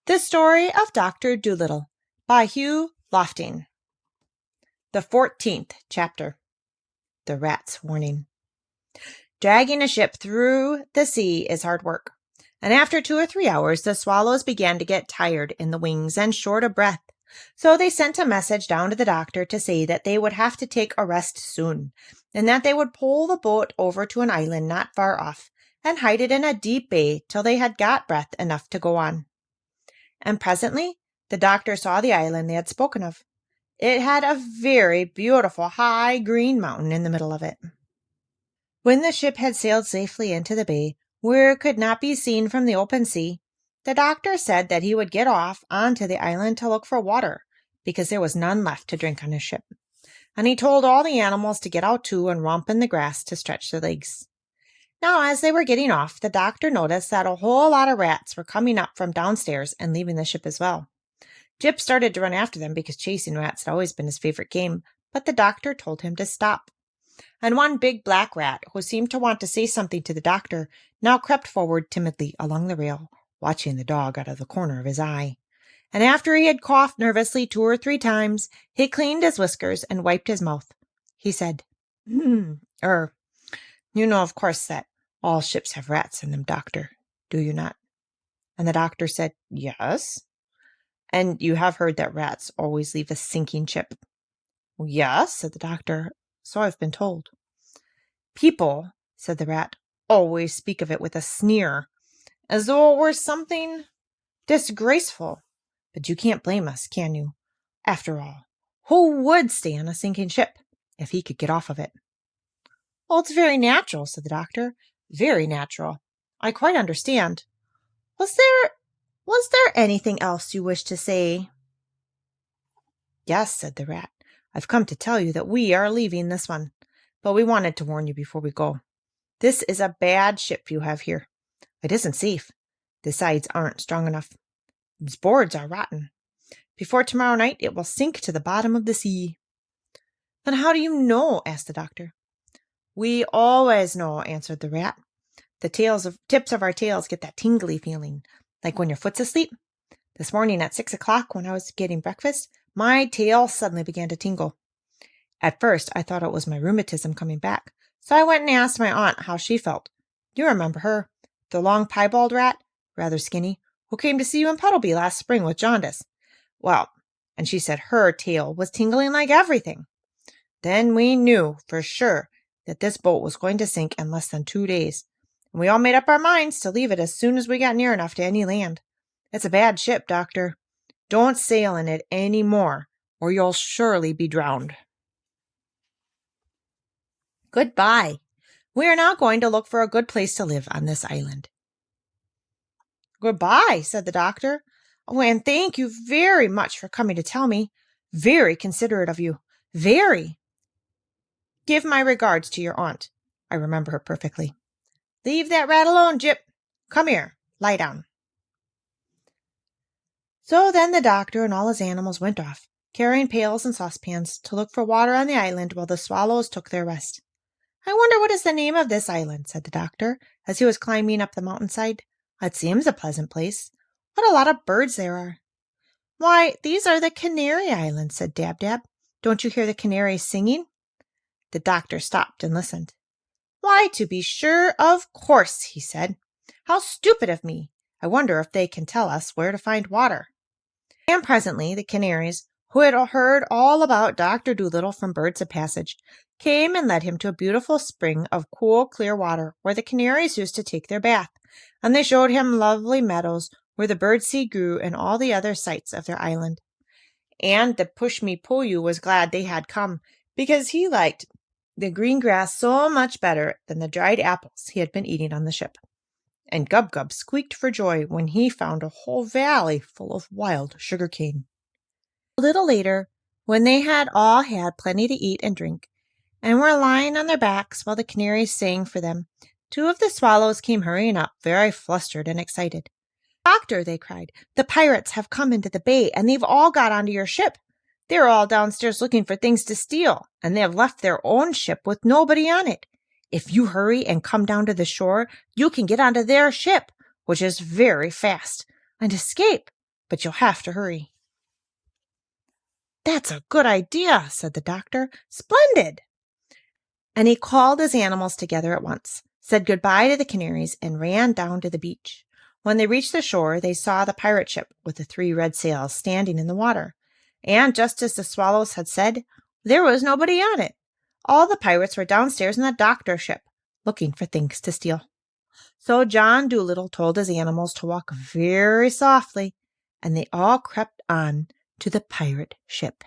The Story of Dr. Dolittle by Hugh Lofting. The 14th chapter. The Rat's Warning. Dragging a ship through the sea is hard work, and after 2 or 3 hours the swallows began to get tired in the wings and short of breath. So they sent a message down to the doctor to say that they would have to take a rest soon, and that they would pull the boat over to an island not far off and hide it in a deep bay till they had got breath enough to go on. And presently the doctor saw the island they had spoken of. It had a very beautiful high green mountain in the middle of it. When the ship had sailed safely into the bay, where it could not be seen from the open sea, the doctor said that he would get off onto the island to look for water, because there was none left to drink on his ship. And he told all the animals to get out too and romp in the grass to stretch their legs. Now, as they were getting off, the doctor noticed that a whole lot of rats were coming up from downstairs and leaving the ship as well. Jip started to run after them because chasing rats had always been his favorite game, but the doctor told him to stop. And one big black rat, who seemed to want to say something to the doctor, now crept forward timidly along the rail, watching the dog out of the corner of his eye. And after he had coughed nervously 2 or 3 times, he cleaned his whiskers and wiped his mouth. He said, You know, of course, that all ships have rats in them, doctor, do you not? And the doctor said, Yes. And you have heard that rats always leave a sinking ship? Yes, said the doctor, so I've been told. People, said the rat, always speak of it with a sneer, as though it were something disgraceful. But you can't blame us, can you? After all, who would stay on a sinking ship if he could get off of it? Well, it's very natural, said the doctor. Very natural. I quite understand. Was there anything else you wish to say? Yes, said the rat. I've come to tell you that we are leaving this one, but we wanted to warn you before we go. This is a bad ship you have here. It isn't safe. The sides aren't strong enough. Its boards are rotten. Before tomorrow night it will sink to the bottom of the sea. And how do you know? Asked the doctor. We always know, answered the rat. The tips of our tails get that tingly feeling, like when your foot's asleep. This morning at 6 o'clock, when I was getting breakfast, my tail suddenly began to tingle. At first, I thought it was my rheumatism coming back, so I went and asked my aunt how she felt. You remember her, the long piebald rat, rather skinny, who came to see you in Puddleby last spring with jaundice. Well, and she said her tail was tingling like everything. Then we knew for sure that this boat was going to sink in less than 2 days, and we all made up our minds to leave it as soon as we got near enough to any land. It's a bad ship, doctor. Don't sail in it any more, or you'll surely be drowned. Goodbye. We are now going to look for a good place to live on this island. Goodbye, said the doctor. Oh, and thank you very much for coming to tell me. Very considerate of you. Very. Give my regards to your aunt. I remember her perfectly. Leave that rat alone, Jip. Come here. Lie down. So then the doctor and all his animals went off, carrying pails and saucepans, to look for water on the island while the swallows took their rest. I wonder what is the name of this island, said the doctor, as he was climbing up the mountainside. It seems a pleasant place. What a lot of birds there are. Why, these are the Canary Islands, said Dab-Dab. Don't you hear the canaries singing? The doctor stopped and listened. Why, to be sure, of course, he said. How stupid of me. I wonder if they can tell us where to find water. And presently the canaries, who had heard all about Dr. Dolittle from birds of passage, came and led him to a beautiful spring of cool, clear water where the canaries used to take their bath, and they showed him lovely meadows where the birdseed grew and all the other sights of their island. And the Pushmi-Puyu was glad they had come, because he liked the green grass so much better than the dried apples he had been eating on the ship. And Gub-Gub squeaked for joy when he found a whole valley full of wild sugar-cane. A little later, when they had all had plenty to eat and drink, and were lying on their backs while the canaries sang for them, 2 of the swallows came hurrying up, very flustered and excited. Doctor, they cried, the pirates have come into the bay, and they've all got onto your ship. They're all downstairs looking for things to steal, and they have left their own ship with nobody on it. If you hurry and come down to the shore, you can get onto their ship, which is very fast, and escape. but you'll have to hurry." "That's a good idea," said the doctor. "Splendid." And he called his animals together at once, said goodbye to the canaries, and ran down to the beach. When they reached the shore, they saw the pirate ship with the 3 red sails standing in the water. And just as the swallows had said, there was nobody on it. All the pirates were downstairs in the doctor's ship, looking for things to steal. So John Dolittle told his animals to walk very softly, and they all crept on to the pirate ship.